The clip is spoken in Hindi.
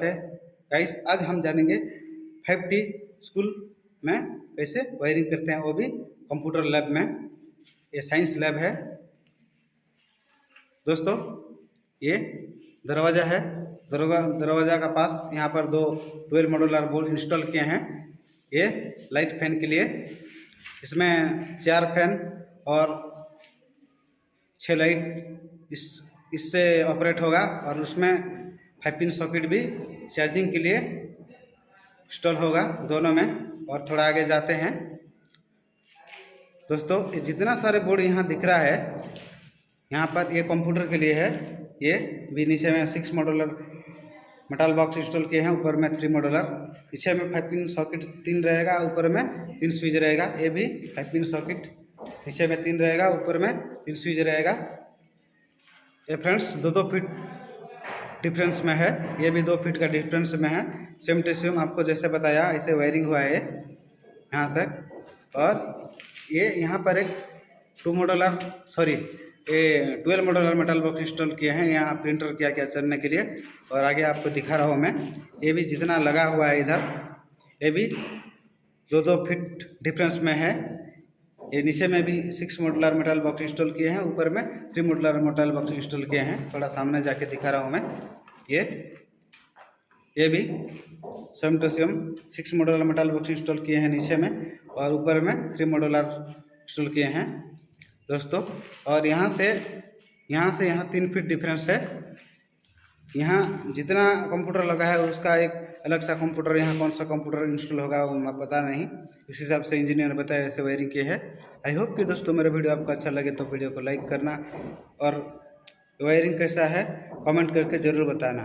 स्वागत है गाइस। आज हम जानेंगे 5T स्कूल में कैसे वायरिंग करते हैं, वो भी कंप्यूटर लैब में। ये साइंस लैब है दोस्तों। ये दरवाज़ा है, दरवाज़ा का पास यहाँ पर दो 12 मॉड्यूलर बोर्ड इंस्टॉल किए हैं। ये लाइट फैन के लिए, इसमें 4 फैन और 6 लाइट इससे ऑपरेट होगा, और उसमें 5 पिन सॉकेट भी चार्जिंग के लिए इंस्टॉल होगा दोनों में। और थोड़ा आगे जाते हैं दोस्तों, जितना सारे बोर्ड यहाँ दिख रहा है, यहाँ पर ये कंप्यूटर के लिए है। ये भी नीचे में 6 मॉड्यूलर मेटल बॉक्स इंस्टॉल किए हैं, ऊपर में 3 मॉड्यूलर, पीछे में 5 पिन सॉकेट 3 रहेगा, ऊपर में 3 स्विच रहेगा। ये भी 5 पिन सॉकेट नीचे में 3 रहेगा, ऊपर में 3 स्विच रहेगा। ये फ्रेंड्स 2-2 फीट डिफरेंस में है, ये भी 2 फीट का डिफरेंस में है। सेम टू सेम आपको जैसे बताया ऐसे वायरिंग हुआ है यहाँ तक। और ये यहाँ पर एक 12 मॉड्यूलर मेटल बॉक्स इंस्टॉल किए हैं यहाँ प्रिंटर क्या क्या चलने के लिए। और आगे आपको दिखा रहा हूँ मैं, ये भी जितना लगा हुआ है इधर, ये भी 2-2 फीट डिफरेंस में है। ये नीचे में भी 6 मॉड्यूलर मेटल बॉक्स इंस्टॉल किए हैं, ऊपर में 3 मॉड्यूलर मेटल बॉक्स इंस्टॉल किए हैं। थोड़ा सामने जाके दिखा रहा हूँ मैं। ये भी same to same 6 modular metal box install किए हैं नीचे में, और ऊपर में 3 मॉड्यूलर इंस्टॉल किए हैं दोस्तों। और यहाँ से यहाँ 3 फीट डिफरेंस है। यहाँ जितना कंप्यूटर लगा है उसका एक अलग सा कंप्यूटर, यहाँ कौन सा कंप्यूटर इंस्टॉल होगा वो मैं पता नहीं, इस हिसाब से इंजीनियर बताया ऐसे वायरिंग किए है। आई होप कि दोस्तों मेरा वीडियो आपको अच्छा लगे तो वीडियो को लाइक करना, और वायरिंग कैसा है कमेंट करके ज़रूर बताना।